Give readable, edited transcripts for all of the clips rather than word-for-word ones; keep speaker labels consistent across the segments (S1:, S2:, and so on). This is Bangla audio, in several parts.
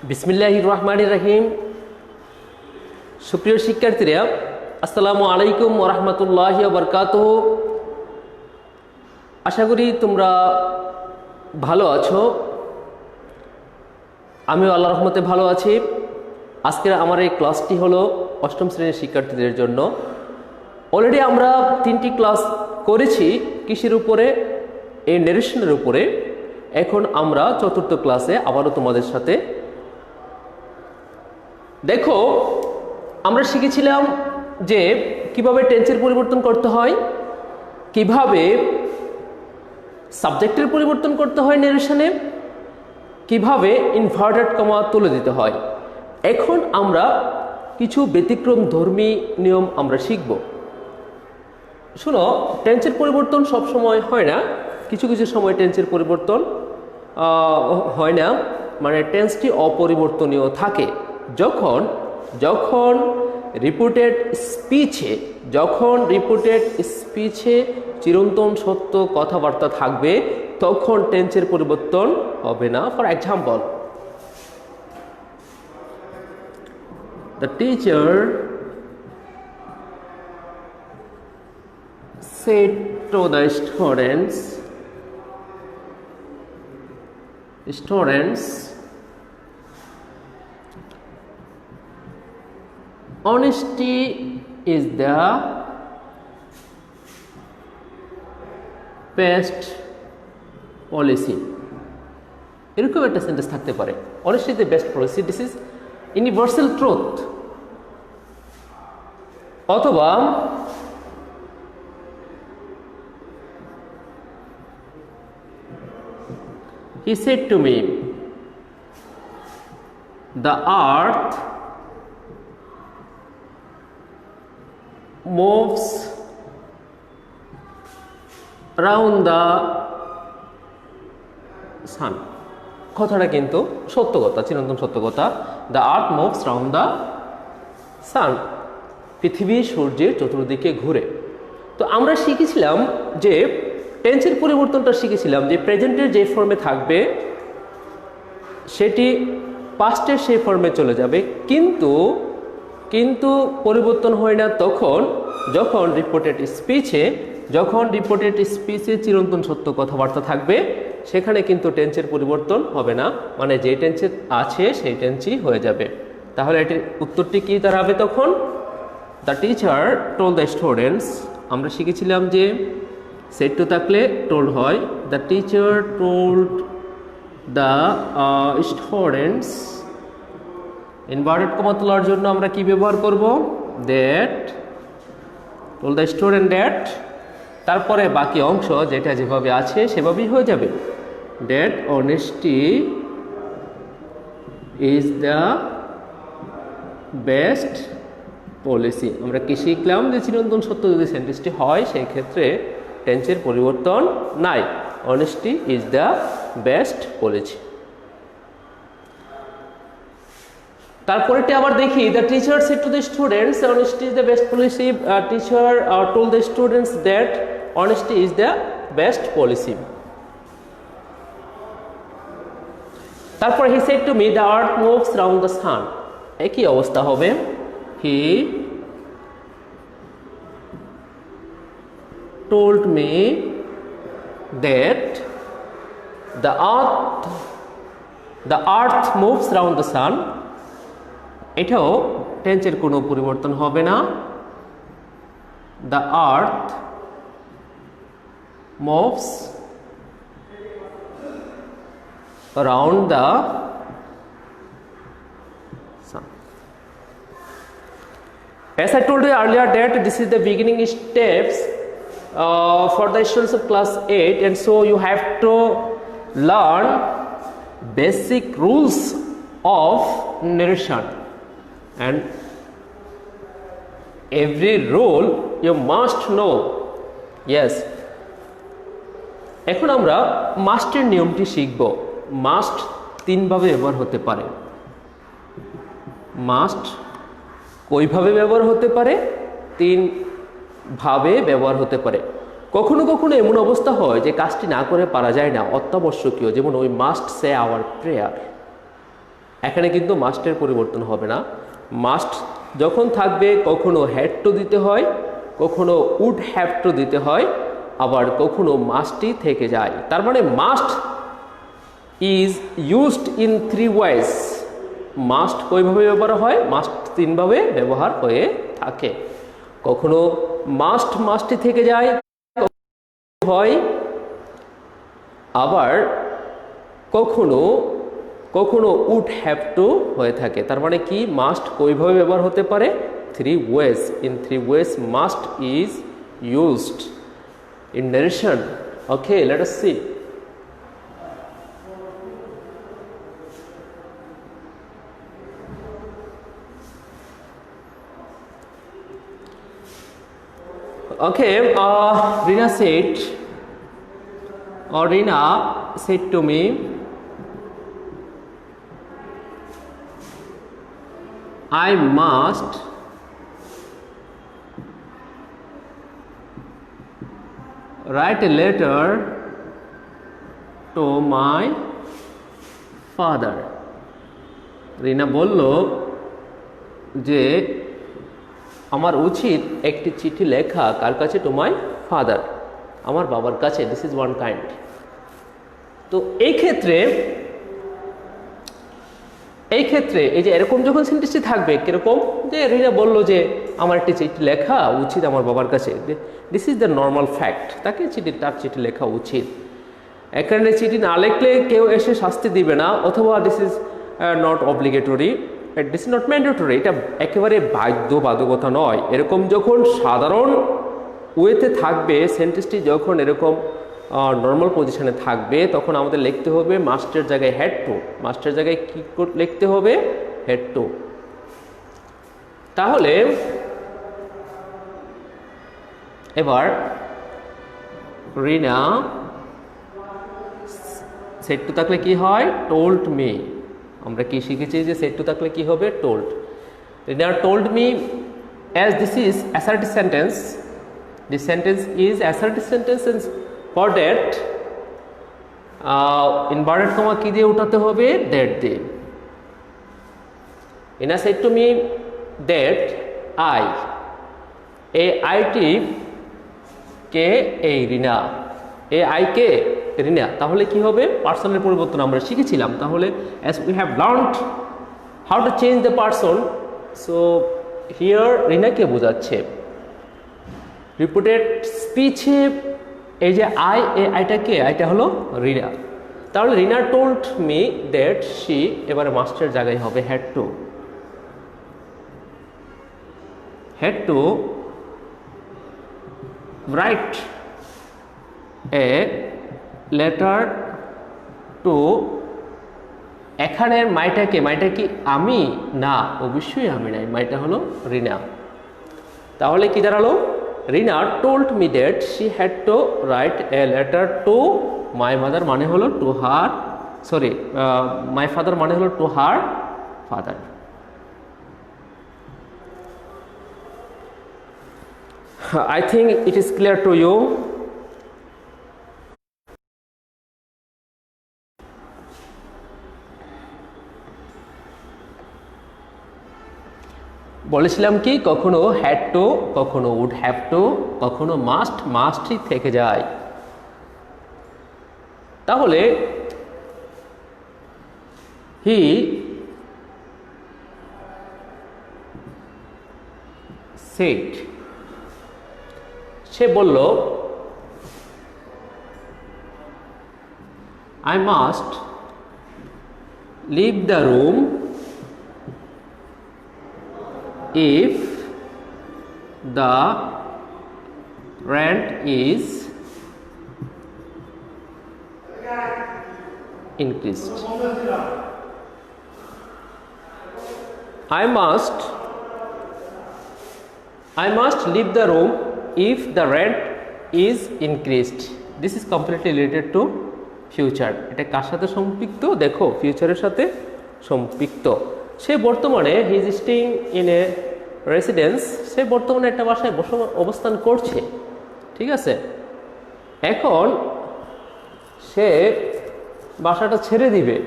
S1: বিসমিল্লাহির রহমানির রহিম। সুপ্রিয় শিক্ষার্থীরা, আসসালামু আলাইকুম ওয়া রাহমাতুল্লাহি ওয়া বারাকাতুহু। আশা করি তোমরা ভালো আছো। আমিও আল্লাহর রহমতে ভালো আছি। আজকের আমার এই ক্লাসটি হলো অষ্টম শ্রেণীর শিক্ষার্থীদের জন্য। অলরেডি আমরা 3টি ক্লাস করেছি কৃষির উপরে, এই নেরেশনের উপরে। এখন আমরা চতুর্থ ক্লাসে আবারও তোমাদের সাথে। দেখো, আমরা শিখেছিলাম যে কিভাবে টেন্সের পরিবর্তন করতে হয়, কিভাবে সাবজেক্টের পরিবর্তন করতে হয় নেরেশনে, কিভাবে ইনভার্টেড কমা তুলে দিতে হয়। এখন আমরা কিছু ব্যতিক্রম ধর্মী নিয়ম আমরা শিখব। শোনো, টেন্সের পরিবর্তন সব সময় হয় না, কিছু কিছু সময় টেন্সের পরিবর্তন হয় না, মানে টেন্সটি অপরিবর্তনীয় থাকে। যখন রিপোর্টেড স্পিচে চিরন্তন সত্য কথাবার্তা থাকবে, তখন টেন্সের পরিবর্তন হবে না। For example, the teacher said to the students, honesty is the best policy. এরকম একটা সেন্টেন্স থাকতে পারে, honesty is the best policy, this is universal truth. অথবা he said to me, the earth moves around the sun. কথাটা কিন্তু সত্য কথা, চিরন্তন সত্য কথা। the earth moves around the sun. পৃথিবী সূর্যের চতুর্দিকে ঘুরে। তো আমরা শিখেছিলাম যে টেন্সের পরিবর্তনটা শিখেছিলাম যে প্রেজেন্টের যে ফর্মে থাকবে সেটি পাস্টের সেই ফর্মে চলে যাবে, কিন্তু পরিবর্তন হয় না তখন যখন রিপোর্টেড স্পিচে চিরন্তন সত্য কথাবার্তা থাকবে, সেখানে কিন্তু টেন্সের পরিবর্তন হবে না, মানে যে টেন্সে আছে সেই টেন্সই হয়ে যাবে। তাহলে এটির উত্তরটি কি দাঁড়াবে তখন? The teacher told the students. আমরা শিখেছিলাম যে সেড টু থাকলে টোল্ড হয়। The teacher told the students. Inverted comma তোলার জন্য আমরা কি ব্যবহার করব? That. Told the student that, তারপরে বাকি অংশ যেটা যেভাবে আছে সেভাবেই হয়ে যাবে। That honesty is the best policy. আমরা কি শিখলাম যে চিরন্তন সত্য যদি সেন্টেন্সটি হয় সেই ক্ষেত্রে টেন্সের পরিবর্তন নাই। Honesty is the best policy. তারপরেটি আবার দেখি, the teacher said to the students honesty is the best policy. Teacher told the students that honesty is the best policy. তারপর he said to me the earth moves round the sun. একই অবস্থা হবে। হি told me that the earth moves round the sun. এটাও টেন্সের কোনো পরিবর্তন হবে না। the earth moves around the sun. As I told you earlier that this is the beginning steps for the students of class 8, and so you have to learn basic rules of narration, and every rule you must know. Yes, এখন আমরা মাস্টের নিয়মটি শিখব। মাস্ট তিনভাবে ব্যবহার হতে পারে। মাস্ট কইভাবে ব্যবহার হতে পারে? তিন ভাবে ব্যবহার হতে পারে। কখনো কখনো এমন অবস্থা হয় যে কাজটি না করে পারা যায় না, অত্যাবশ্যকীয়, যেমন we must say our prayer. এখানে কিন্তু মাস্টের পরিবর্তন হবে না। মাস্ট যখন থাকবে কখনো হ্যাড টু দিতে হয়, কখনো উড হ্যাভ টু দিতে হয়, আবার কখনো মাস্টই থেকে যায়। তার মানে must is used in 3 ways. Must কয়ভাবে ব্যবহার হয়? মাস্ট 3 ভাবে ব্যবহার হয়ে থাকে। কখনো মাস্টই থেকে যায় হয়, আবার কখনো কখনো উড হ্যাভ টু হয়ে থাকে। তার মানে কি, মাস্ট কয়ভাবে ব্যবহার হতে পারে? 3 ways. In 3 ways must is used in narration. Okay, let us see. Okay, Rina said to me, I must write a letter to my father. রিনা বলল যে আমার উচিত একটি চিঠি লেখা কার কাছে? টু মাই ফাদার, আমার বাবার কাছে। This is one kind. তো এই ক্ষেত্রে এই যে এরকম যখন সেন্টেন্সটি থাকবে, কিরকম যে রিনা বলল যে আমার একটি চিঠি লেখা উচিত আমার বাবার কাছে, this is the normal fact. তার চিঠি লেখা উচিত। এখানে চিঠি না লিখলে কেউ এসে শাস্তি দিবে না, অথবা this is not obligatory, this is not mandatory. এটা একেবারে বাধ্যবাধকতা নয়। এরকম যখন সাধারণ ওয়েতে থাকবে সেন্টেন্সটি, যখন এরকম নর্মাল পজিশনে থাকবে, তখন আমাদের লিখতে হবে মাস্টের জায়গায় হ্যাড টু। মাস্টের জায়গায় কি লিখতে হবে? Had to. তাহলে এবার রিনা সেট টু থাকলে কি হয়? Told me. আমরা কি শিখেছি যে সেট টু থাকলে কি হবে? Told. Rina told me, as this is assertive sentence, this sentence is assertive sentence, and for that inverted comma কি দিয়ে উঠাতে হবে? that দিয়ে। Rina said to me that I, এই আইটি কে? এই রিনা। এই আই কে? রিনা। তাহলে কি হবে? পার্সনের পরিবর্তন আমরা শিখেছিলাম। তাহলে as we have learned how to change the person, so here রিনাকে বোঝাচ্ছে। রিপিটেড স্পিচে এই যে আই, এই আইটা কে? আইটা হলো রিনা। তাহলে রিনা টোল্ড মি দ্যাট শি, এবারে মাস্টার জায়গায় হবে had to. had to write a letter to, এখানের মাইটা কি আমি? না, অবশ্যই আমি নাই, মাইটা হলো রিনা। তাহলে কি দাঁড়ালো? Rina told me that she had to write a letter to my mother, মানে হলো to her, sorry my father মানে হলো to her father. I think it is clear to you. বলেছিলাম কি, কখনো হ্যাড টু, কখনো উড হ্যাভ টু, কখনো মাস্টই থেকে যায়। তাহলে হি সেড, সে বলল I must leave the room if the rent is increased. I must leave the room if the rent is increased. This is completely related to future. এটা কার সাথে সম্পৃক্ত? দেখো, ফিউচারের সাথে সম্পৃক্ত। সে বর্তমানে he is staying in a residence, সে বর্তমানে একটা বাসায় অবস্থান করছে, ঠিক আছে। এখন সে বাসাটা ছেড়ে দিবে,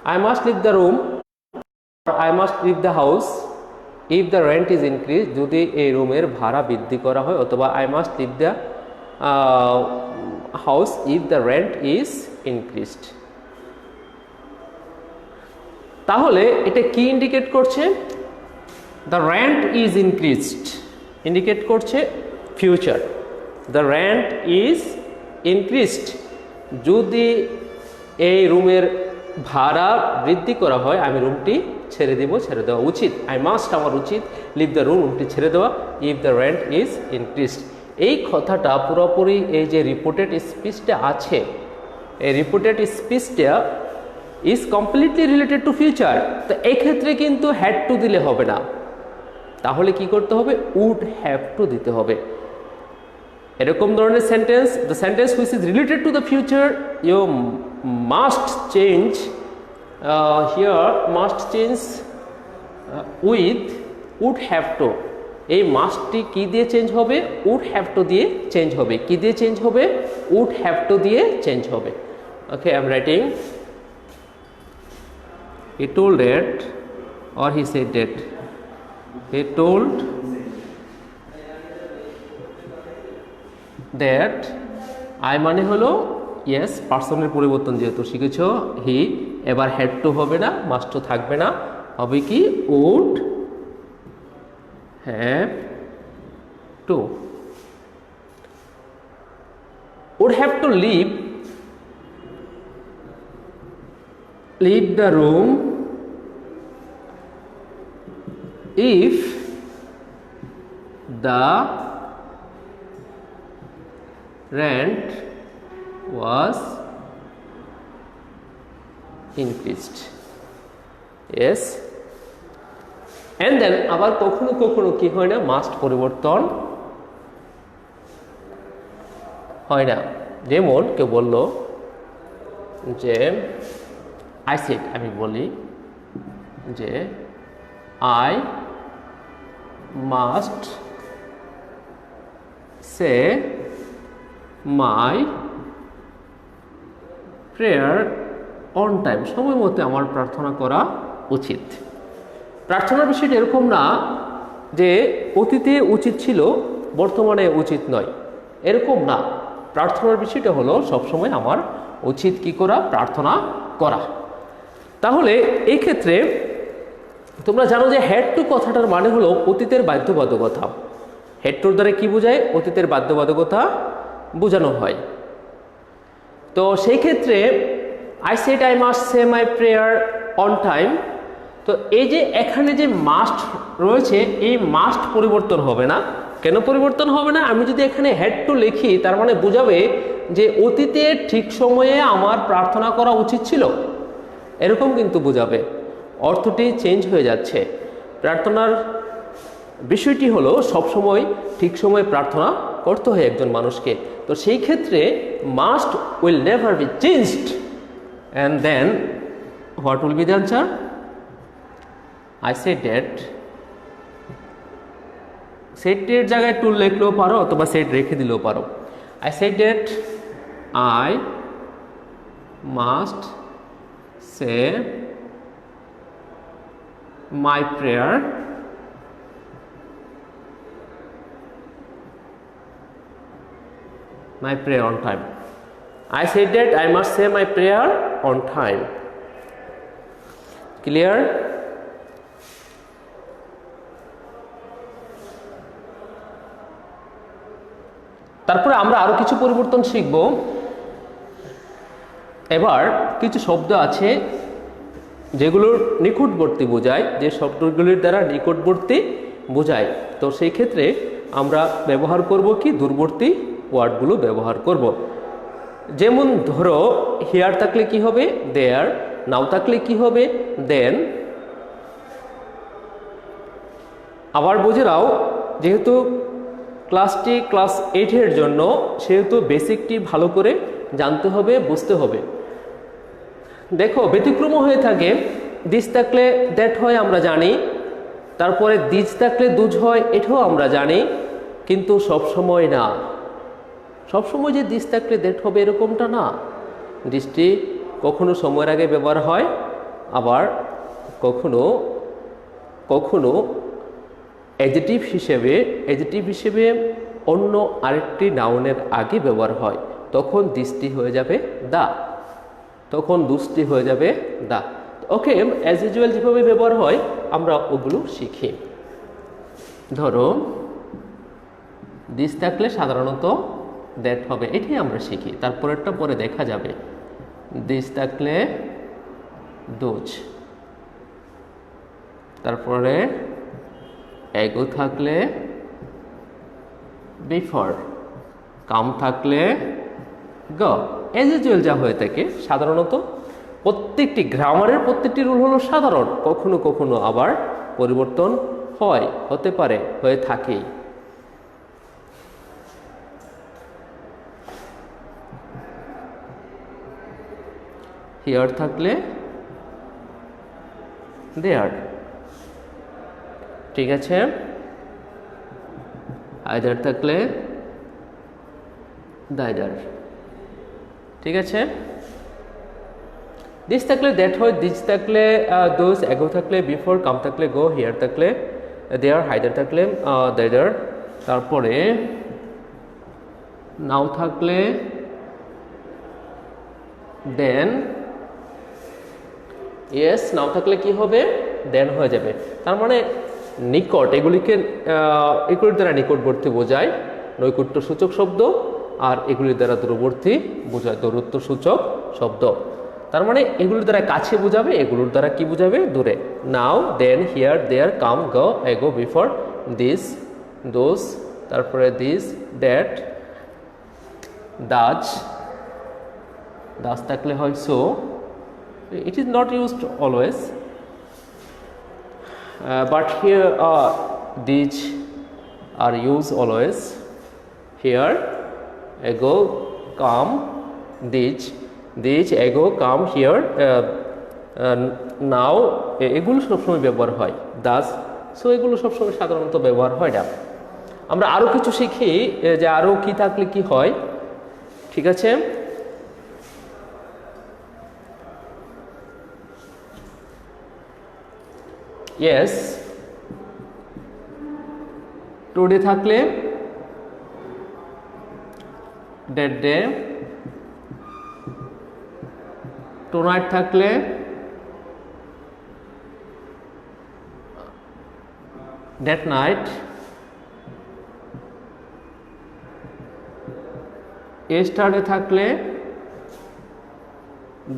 S1: I must leave the room, I must leave the house if the rent is increase, যদি এই রুমের ভাড়া বৃদ্ধি করা হয়, অথবা I must leave the house if the rent is increased. তাহলে এটা কি ইন্ডিকেট করছে? The rent is increased indicate করছে future. The rent is increased, যদি এই রুমের ভাড়া বৃদ্ধি করা হয় আমি রুমটি ছেড়ে দেওয়া উচিত। আই মাস্ট, আমার উচিত, লিভ দ্য রুমটি ছেড়ে দেওয়া if the rent is increased. এই কথাটা পুরোপুরি এই যে রিপোর্টেড স্পিচটা আছে, এই রিপোর্টেড স্পিচটা is completely related to future. তো এই ক্ষেত্রে কিন্তু হ্যাড টু দিলে হবে না, তাহলে কি করতে হবে? উড হ্যাভ টু দিতে হবে। এরকম ধরনের sentence, the sentence which is related to the future you must change, here must change with would have to. এই মাস্টটি কি দিয়ে চেঞ্জ হবে? উড হ্যাভ টু দিয়ে চেঞ্জ হবে। কি দিয়ে চেঞ্জ হবে? উড হ্যাভ টু দিয়ে চেঞ্জ হবে। Okay, I am writing. He told that, or he said that. He told that. I মানে হলো ইয়েস, পার্সনের পরিবর্তন যেহেতু শিখেছ, হি, এবার হ্যাড টু হবে না, মাস্ট টু থাকবে না, হবে কি? Would have to. Would have to leave the room if the rent was increased. Yes, and then আবার কখনো কখনো কি হয় না, মাস্ট পরিবর্তন হয় না। যেমন কেউ বলল যে আই সেড, আমি বলি যে I must say my prayer on time, সময় মতো আমার প্রার্থনা করা উচিত। প্রার্থনার বিষয়টা এরকম না যে অতীতে উচিত ছিল বর্তমানে উচিত নয়, এরকম না। প্রার্থনার বিষয়টা হলো সবসময় আমার উচিত কি করা? প্রার্থনা করা। তাহলে এই ক্ষেত্রে তোমরা জানো যে হ্যাড টু কথাটার মানে হলো অতীতের বাধ্যবাধকতা। হ্যাড টুর দ্বারা কি বোঝায়? অতীতের বাধ্যবাধকতা বোঝানো হয়। তো সেই ক্ষেত্রে I said I must say my prayer on time, তো এই যে এখানে যে মাস্ট রয়েছে, এই মাস্ট পরিবর্তন হবে না। কেন পরিবর্তন হবে না? আমি যদি এখানে হ্যাড টু লিখি তার মানে বোঝাবে যে অতীতে ঠিক সময়ে আমার প্রার্থনা করা উচিত ছিল, এরকম কিন্তু বোঝাবে। অর্থটি চেঞ্জ হয়ে যাচ্ছে। প্রার্থনার বিষয়টি হলো সবসময় ঠিক সময়ে প্রার্থনা করতে হয় একজন মানুষকে। তো সেই ক্ষেত্রে must will never be changed, and then what will be the answer? I said that. সেটের জায়গায় টু লিখলেও পারো, অথবা সেট রেখে দিলেও পারো। I said that I must say my prayer on time. I said that I must say my prayer on time. Clear? তারপরে আমরা আরো কিছু পরিবর্তন শিখব। এবার কিছু শব্দ আছে যেগুলোর নিকটবর্তী বোঝায়, যে শব্দগুলির দ্বারা নিকটবর্তী বোঝায়। তো সেই ক্ষেত্রে আমরা ব্যবহার করব কি? দূরবর্তী ওয়ার্ডগুলো ব্যবহার করব। যেমন ধরো হিয়ার থাকলে কি হবে? দেয়ার। নাও থাকলে কি হবে? দেন। আবার বুঝে নাও, যেহেতু ক্লাসটি ক্লাস 8-এর জন্য, সেহেতু বেসিকটি ভালো করে জানতে হবে, বুঝতে হবে। দেখো ব্যতিক্রম হয়ে থাকে, দিস থাকলে দ্যাট হয় আমরা জানি, তারপরে দিজ থাকলে দুজ হয় এটাও আমরা জানি, কিন্তু সব সময় না। সব সময় যে দিস থাকলে দ্যাট হবে এরকমটা না। দিসটি কখনো সময়ের আগে ব্যবহার হয়, আবার কখনো কখনো অ্যাডজেটিভ হিসেবে অন্য আরেকটি নাউনের আগে ব্যবহার হয়, তখন দিসটি হয়ে যাবে দা, তখন দুসটি হয়ে যাবে দা। ওকে, অ্যাজ ইউজুয়াল যেভাবে ব্যবহার হয় আমরা ওগুলো শিখি। ধরো দিস থাকলে সাধারণত দ্যাট হবে, এটাই আমরা শিখি, তারপরেরটা পরে দেখা যাবে। দিস থাকলে দোজ, তারপরে এগো থাকলে বিফোর, কাম থাকলে গ। এজ ইউজুয়াল যা হয়ে থাকে সাধারণত প্রত্যেকটি গ্রামারের প্রত্যেকটি রুল হলো সাধারণ, কখনো কখনো আবার পরিবর্তন হয়, হতে পারে, হয়ে থাকেই। হিয়ার থাকলে দেয়ার, ঠিক আছে। আইদার থাকলে দাইদার, ঠিক আছে। দিস থাকলে দ্যাট হয়, দিস থাকলে দোজ, এগো থাকলে বিফোর, কাম থাকলে গো, হিয়ার থাকলে দেয়ার, হাইদার থাকলে দাইদার, তারপরে নাও থাকলে দেন, ইয়েস নাও থাকলে কি হবে, দেন হয়ে যাবে। তার মানে নিকট, এগুলির দ্বারা নিকটবর্তী বোঝায় নৈকট্য সূচক শব্দ, আর এগুলির দ্বারা দূরবর্তী বোঝায় দূরত্ব সূচক শব্দ। তার মানে এগুলির দ্বারা কাছে বোঝাবে, এগুলোর দ্বারা কি বোঝাবে, দূরে। নাও, দেন, হিয়ার, দেয়ার, কাম, গো, এগো, বিফোর, দিস, দোজ, তারপরে দিস, দ্যাট, দাজ, দাজ থাকলে হয় so. It is not used always, but here these are used always. Here, ego, come, these, ego, come, here, now, এগুলো সবসময় ব্যবহার হয়, দাস, সো এগুলো সবসময় সাধারণত ব্যবহার হয় না। আমরা আরও কিছু শিখি যে আরও কি থাকলে কি হয়, ঠিক আছে। ইয়েস, টুডে থাকলে ডেট ডে, টুনাইট থাকলে ডেট নাইট, ইয়েস্টারডে থাকলে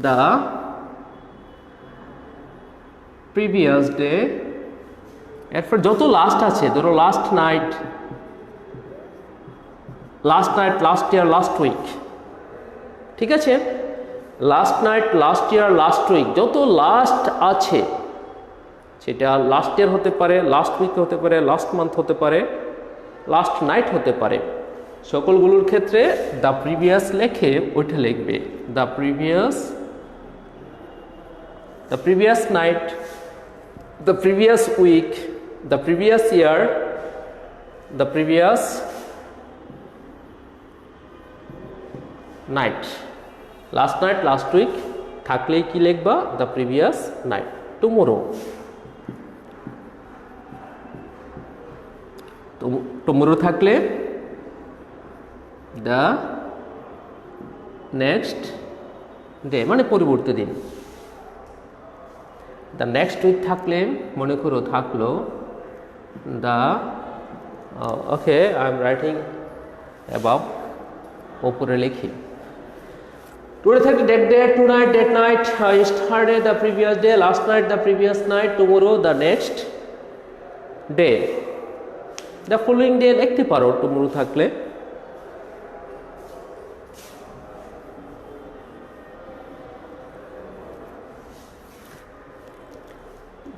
S1: দ্য প্রিভিয়াস ডে, এরপর যত লাস্ট আছে, ধরো last night, last year, last week, ঠিক আছে। Last night, last year, last week, যত লাস্ট আছে সেটা লাস্ট ইয়ার হতে পারে, লাস্ট উইক হতে পারে, লাস্ট মান্থ হতে পারে, লাস্ট নাইট হতে পারে, সকলগুলোর ক্ষেত্রে দ্য প্রিভিয়াস লেখে ওইটা লিখবে the previous night, the previous week, the previous year, the previous night, last night, last week থাকলে কি লিখবা, the previous night, tomorrow থাকলে the next day, মানে পরবর্তী দিন। দ্য নেক্সট উইক থাকলে মনে করো থাকলো the, okay I am writing above, ওপরে লিখি। টুডে থাকলে that day, tonight, that night, yesterday the previous day, last night the previous night, tomorrow the next day. The following day লিখতে পারো টুমোরো থাকলে।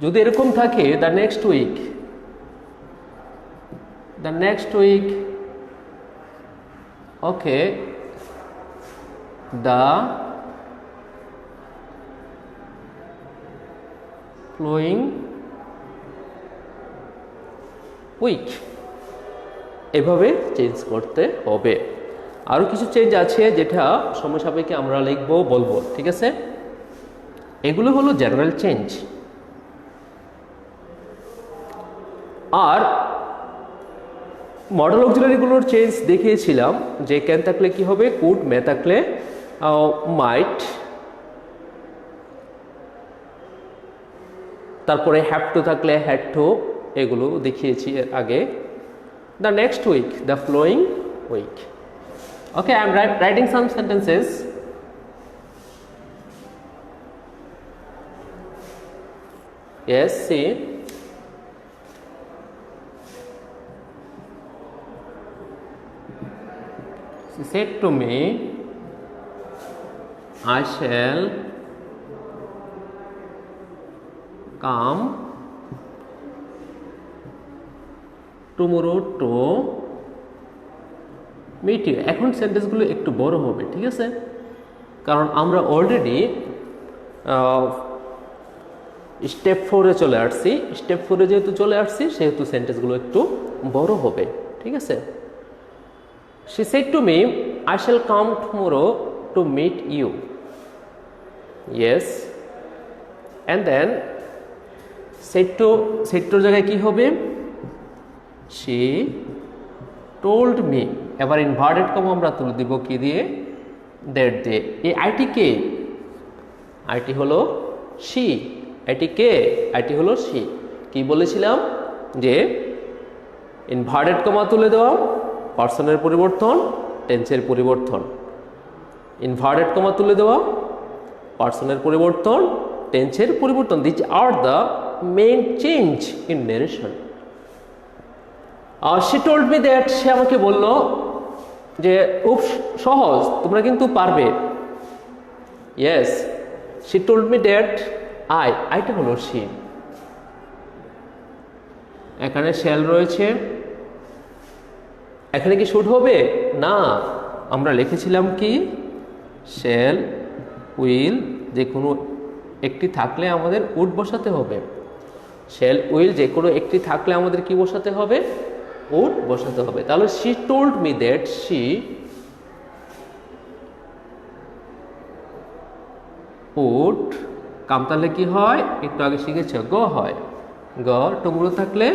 S1: যদি এরকম থাকে the next week, okay, the following week, এভাবে চেঞ্জ করতে হবে। আরও কিছু চেঞ্জ আছে যেটা সময় সাপেক্ষে আমরা লিখবো, বলবো, ঠিক আছে। এগুলো হলো জেনারেল চেঞ্জ। আর মডেল অক্সিলারিগুলোর চেঞ্জ দেখিয়েছিলাম যে ক্যান থাকলে কি হবে, কুড, মে থাকলে মাইট, তারপরে হ্যাভ টু থাকলে হ্যাড টু, এগুলো দেখিয়েছি এর আগে। The next week, the following week. Okay, I am writing some sentences. Yes, see. She said to me, I shall come tomorrow to meet you. এখন সেন্টেন্সগুলো একটু বড় হবে, ঠিক আছে? কারণ আমরা অলরেডি স্টেপ 4-এ চলে আসছি। স্টেপ 4-এ যেহেতু চলে আসছি সেহেতু সেন্টেন্সগুলো একটু বড় হবে, ঠিক আছে? She said to me, I shall come tomorrow to meet you. Yes. And then said to জায়গায় কি হবে? She told me. এবার ইনভার্টেড কমা আমরা তুলে দিব কি দিয়ে? that দিয়ে। এই আইটি কে? আইটি হলো she। IT K? আইটি হলো she। কি বলেছিলাম যে ইনভার্টেড কমা তুলে দেওয়া পার্সনের পরিবর্তন, টেন্সের পরিবর্তন। ইনভার্টেড কমা তুলে দেওয়া পার্সনের পরিবর্তন, টেন্সের পরিবর্তন। This are the main change in narration. She told me that, সে আমাকে বলল যে খুব সহজ, তোমরা কিন্তু পারবে। Yes, she told me that আইটা হলো শি। এখানে শ্যাল রয়েছে, এখানে কি শুড হবে না? আমরা লিখেছিলাম কি শ্যাল, উইল, যে কোনো একটি থাকলে আমাদের উড বসাতে হবে। শ্যাল, উইল যে কোনো একটি থাকলে আমাদের কি বসাতে হবে? উড বসাতে হবে। তাহলে she told me that she would come, তাহলে কি হয়? একটু আগে শিখেছে গ হয়। গ টুমরো থাকলে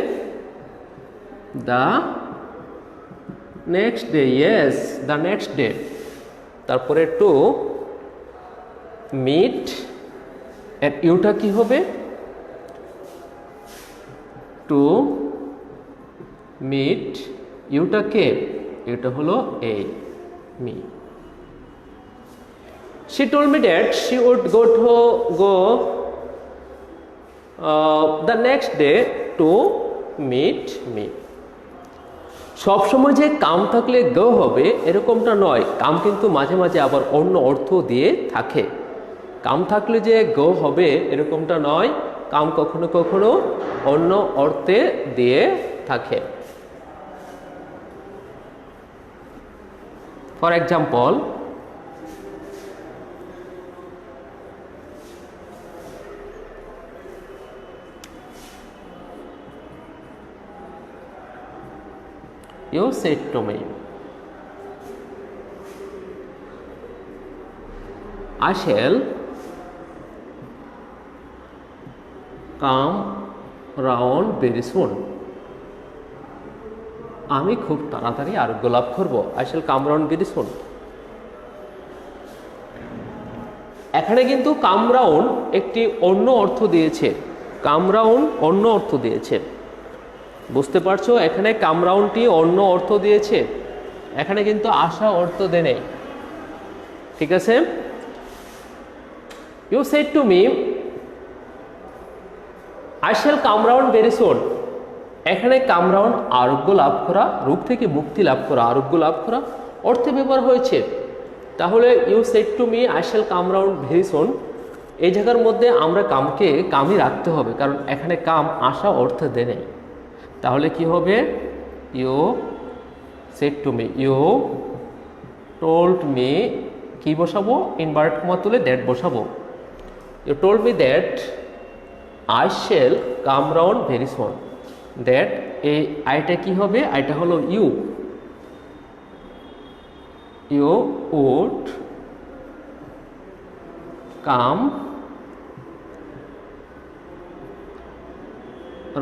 S1: the next day. Yes, the next day. তারপরে টু মিট, এর ইউটা কি হবে? টু মিট, ইউটা কে? ইউটা হলো এ, me. She told me that she would go the next day to meet me. সব সময় যে কাম থাকলে গো হবে এরকমটা নয়। কাম কিন্তু মাঝে মাঝে আবার অন্য অর্থ দিয়ে থাকে। কাম থাকলে যে গো হবে এরকমটা নয়, কাম কখনো কখনো অন্য অর্থে দিয়ে থাকে। For example, you said to me, I shall come round very soon. আমি খুব তাড়াতাড়ি আরোগ্য লাভ করব। I shall come round very soon। এখানে কিন্তু কাম রাউন্ড একটি অন্য অর্থ দিয়েছে। কাম রাউন্ড অন্য অর্থ দিয়েছে, বুঝতে পারছো? এখানে কাম রাউন্ডটি অন্য অর্থ দিয়েছে, এখানে কিন্তু আসা অর্থ দেয় নেই, ঠিক আছে? You said to me, I shall come round very soon। এখানে কাম রাউন্ড আরোগ্য লাভ করা, রোগ থেকে মুক্তি লাভ করা, আরোগ্য লাভ করা অর্থে ব্যবহার হয়েছে। তাহলে you said to me I shall come round very soon, এই জায়গার মধ্যে আমরা কামকে কামই রাখতে হবে, কারণ এখানে কাম আসা অর্থে দেয় নেই। তাহলে কি হবে? You said to me, you told me, কি বসাবো? ইনভার্ট কমা তুলে দ্যাট বসাবো। You told me that I shall come round very soon. That, এই আইটা কি হবে? আইটা হলো you. You would come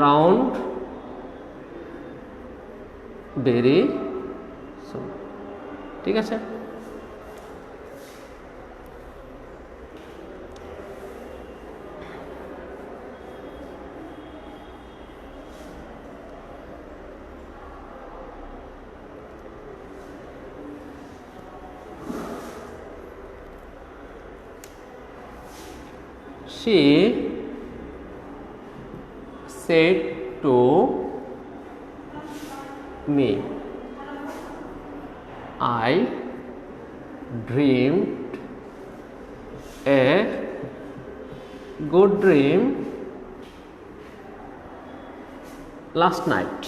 S1: round very soon. ঠিক আছে, she said to me, I dreamed a good dream last night.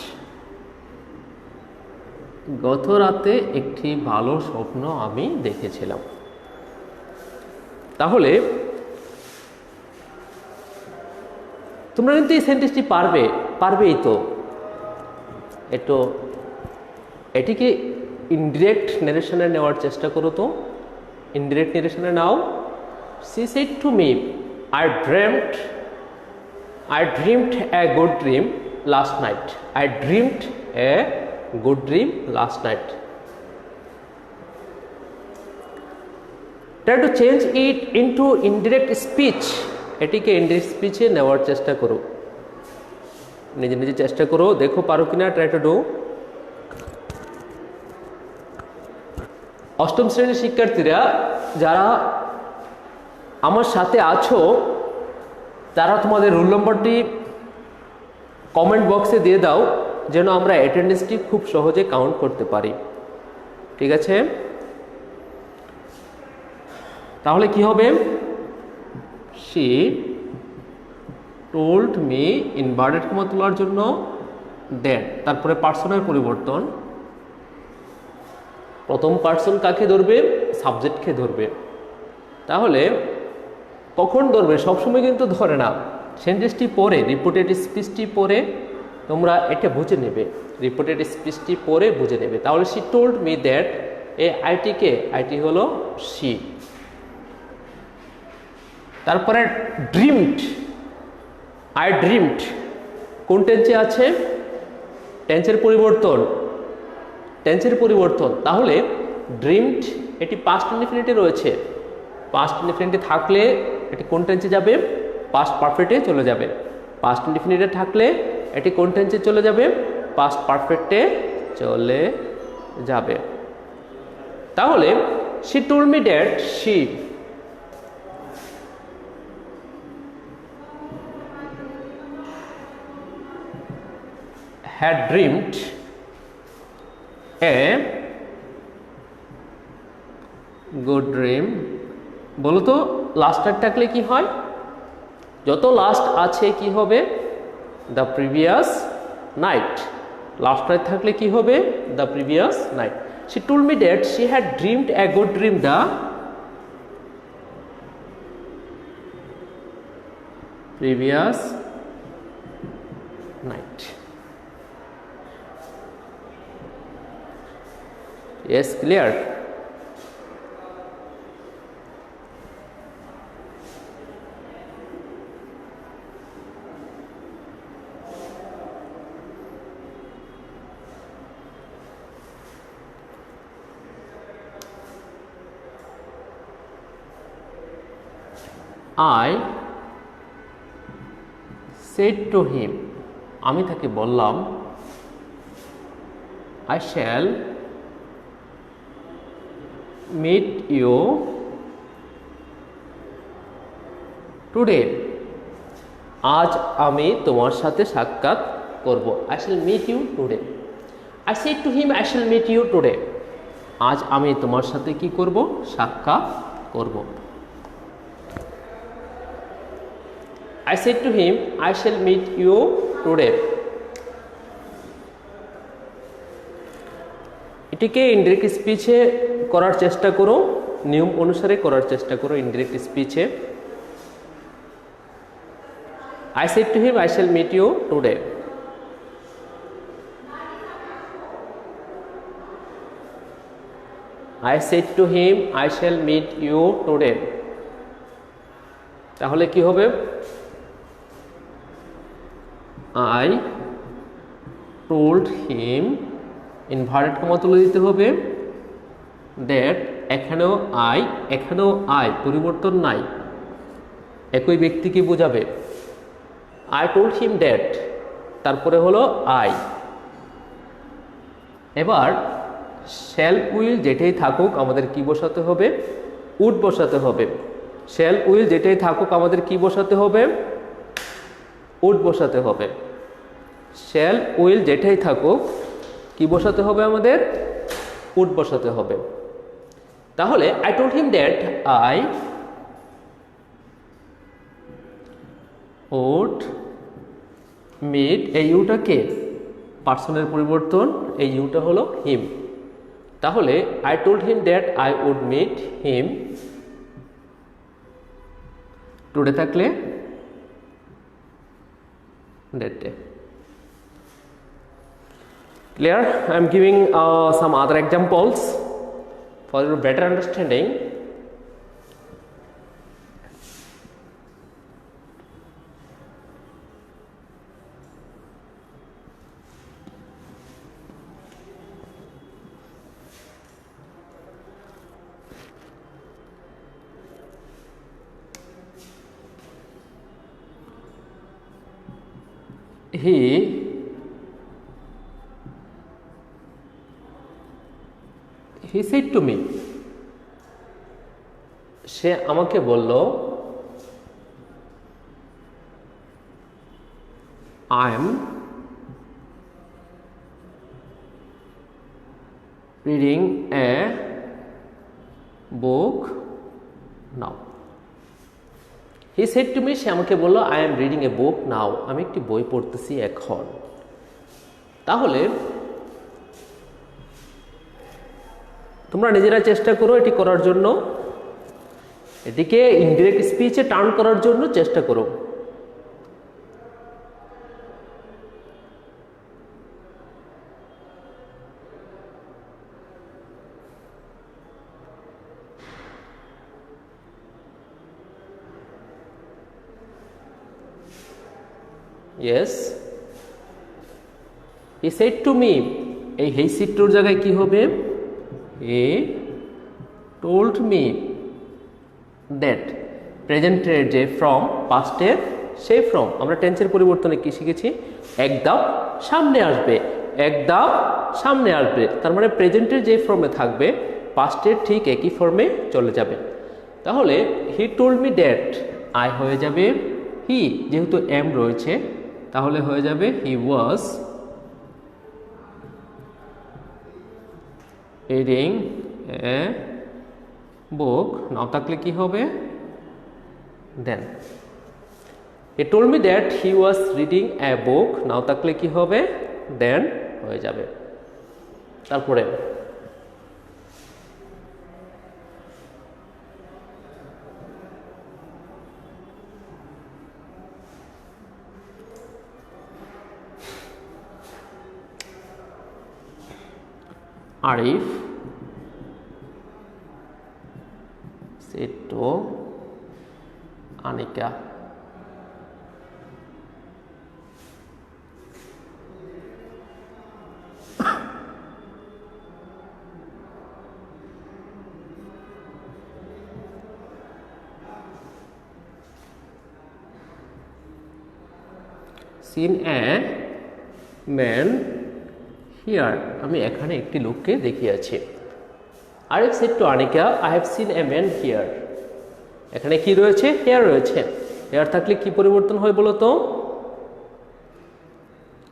S1: গত রাতে একটি ভালো স্বপ্ন আমি দেখেছিলাম। তাহলে তোমরা কিন্তু এই সেন্টেন্সটি পারবেই তো। এটিকে ইনডিরেক্ট নারেশনে নেওয়ার চেষ্টা করো তো। ইনডিরেক্ট নারেশনে নাও। she said to me, I dreamed a good dream last night. I dreamed a good dream last night. Try to change it into indirect speech. এটিকে ইনডিরেক্ট স্পিচে নেওয়ার চেষ্টা করো, নিজে নিজে চেষ্টা করো, দেখো পারো কিনা। Try to do. অষ্টম শ্রেণীর শিক্ষার্থীরা যারা আমার সাথে আছো, তারা তোমাদের রোল নম্বরটি কমেন্ট বক্সে দিয়ে দাও, যেন আমরা অ্যাটেন্ডেন্সটি খুব সহজে কাউন্ট করতে পারি। ঠিক আছে, তাহলে কি হবে? she told me, inverted comma তোলার জন্য that, তারপরে পার্সনের পরিবর্তন। প্রথম পার্সন কাকে ধরবে? সাবজেক্টকে ধরবে। তাহলে কখন ধরবে? সবসময় কিন্তু ধরে না। সেন্টেন্সটি পরে, রিপোর্টেড স্পিচটি পরে তোমরা এটা বুঝে নেবে। রিপোর্টেড স্পিচটি পরে বুঝে নেবে। তাহলে she told me that, IT হলো she। তারপরে ড্রিমড, I dreamed কোন টেন্সে আছে? টেন্সের পরিবর্তন। তাহলে ড্রিমড এটি পাস্ট ইনডিফিনিটে রয়েছে। পাস্ট ইনডিফিনিটে থাকলে এটি কোন টেন্সে যাবে? পাস্ট পারফেক্টে চলে যাবে। পাস্ট ইনডিফিনিটে থাকলে এটি কোন টেন্সে চলে যাবে? পাস্ট পারফেক্টে চলে যাবে। তাহলে she told me that she had dreamed a good dream। বলো তো লাস্টার থাকলে কি হয়? যত লাস্ট আছে কি হবে? The previous night. লাস্টার থাকলে কি হবে? The previous night. she told me that she had dreamed a good dream the previous night. Yes, clear? I said to him, আমি তাকে বললাম, I shall meet you today। আজ আমি তোমার সাথে সাক্ষাৎ করব। I shall meet you today। I said to him, I shall meet you today। আজ আমি তোমার সাথে কি করব? সাক্ষাৎ করব। I said to him, I shall meet you today। এটিকে ইনডিরেক্ট স্পিচে করার চেষ্টা করো, নিয়ম অনুসারে করার চেষ্টা করো। ইনডিরেক্ট স্পিচে I said to him, I shall meet you today। I said to him, I shall meet you today। তাহলে কি হবে? I told him, inverted comma তুলে দিতে হবে, দ্যাট, এখানেও আই পরিবর্তন নাই, একই ব্যক্তিকে বোঝাবে। আই টোল্ড হিম দ্যাট, তারপরে হলো আই। এবার শ্যাল উইল যেটাই থাকুক আমাদের কি বসাতে হবে? উড বসাতে হবে। শ্যাল উইল যেটাই থাকুক আমাদের কি বসাতে হবে? উড বসাতে হবে। শ্যাল উইল যেটাই থাকুক কি বসাতে হবে আমাদের? উড বসাতে হবে। তাহলে I told him that I would meet, এই ইউটা কে? পার্সনের পরিবর্তন, এই ইউটা হলো হিম। তাহলে I told him that I would meet him today থাকলে that day. Clear? I am giving some other examples for your better understanding. He said to me, সে আমাকে বলল, I am reading a book now. He said to me, সে আমাকে বলল, I am reading a book now. আমি একটি বই পড়তেছি এখন। তাহলে তোমরা নিজেরা চেষ্টা করো এটি করার জন্য, এটিকে ইনডিরেক্ট স্পিচে টার্ন করার জন্য চেষ্টা করো। Yes, he said to me, এই হে সিড টুর জায়গায় কি হবে? He told me that, প্রেজেন্টের যে ফ্রম, পাস্টের সেই ফ্রম। আমরা টেন্সের পরিবর্তনে কি শিখেছি? এক ধাপ সামনে আসবে, এক ধাপ সামনে আসবে, তার মানে প্রেজেন্টের যে ফর্মে থাকবে পাস্টের ঠিক একই ফর্মে চলে যাবে। তাহলে হি টোল্ড মি দ্যাট, আই হয়ে যাবে হি, যেহেতু এম রয়েছে তাহলে হয়ে যাবে হি was reading a book, now থাকলে কি হবে? Then. He told me that he was reading a book, now থাকলে কি হবে? দেন হয়ে যাবে। তারপরে Arif said to Anika, seen a man here, আমি এখানে একটি লোককে দেখিয়েছি। Arif said to Anika, I have seen a man here. এখানে কি রয়েছে? হেয়ার রয়েছে। হেয়ার থাকলে কি পরিবর্তন হয় বলো তো?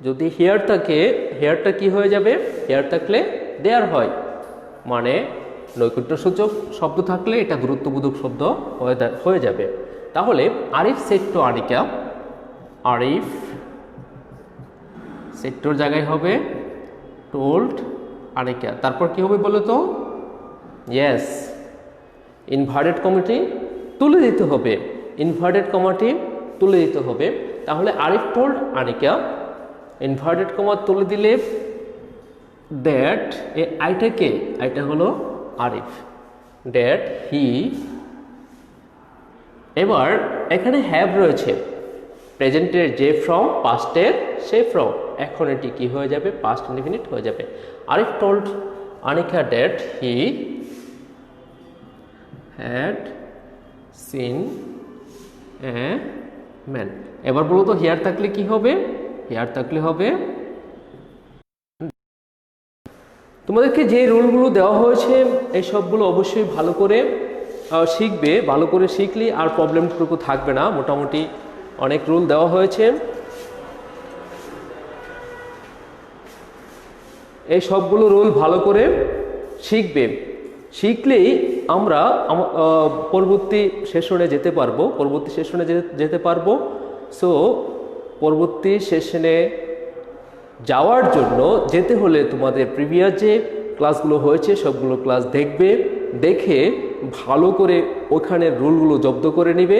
S1: যদি হেয়ার থাকে, হেয়ারটা কি হয়ে যাবে? হেয়ার থাকলে দেয়ার হয়, মানে নৈকট্যসূচক শব্দ থাকলে এটা গুরুত্ববোধক শব্দ হয়ে যাবে। তাহলে Arif said to Anika, Arif said to জায়গায় হবে told Anika, তারপর কি হবে বলো তো? ইয়েস, ইনভার্টেড কমাটি তুলে দিতে হবে, ইনভার্টেড কমাটি তুলে দিতে হবে। তাহলে Arif told Anika, inverted comma তুলে দিলে দ্যাট, এ আইটাকে, আইটা হলো আরিফ, দ্যাট হি, এবার এখানে হ্যাভ রয়েছে, প্রেজেন্টের যে ফর্ম, পাস্টের সেই ফর্ম। এখন এটি কি হয়ে যাবে? পাস্ট ইনডিফিনিট হয়ে যাবে। Arif told Anika that he had seen a man. এবার বলো তো হিয়ার থাকলে কি হবে? হিয়ার থাকলে হবে, তোমাদেরকে যে রুলগুলো দেওয়া হয়েছে এই সবগুলো অবশ্যই ভালো করে শিখবে। ভালো করে শিখলে আর প্রবলেমটুকু থাকবে না। মোটামুটি অনেক রুল দেওয়া হয়েছে, এই সবগুলো রুল ভালো করে শিখবে। শিখলেই আমরা পরবর্তী সেশনে যেতে পারবো, যেতে পারবো। সো পরবর্তী সেশনে যাওয়ার জন্য যেতে হলে তোমাদের প্রিভিয়াস যে ক্লাসগুলো হয়েছে সবগুলো ক্লাস দেখবে, দেখে ভালো করে ওখানের রুলগুলো জব্দ করে নেবে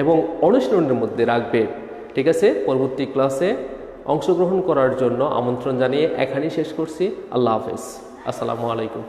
S1: এবং অনুশীলনের মধ্যে রাখবে। ঠিক আছে? পরবর্তী ক্লাসে অংশগ্রহণ করার জন্য আমন্ত্রণ জানিয়ে এখানেই শেষ করছি। আল্লাহ হাফেজ, আসসালামু আলাইকুম।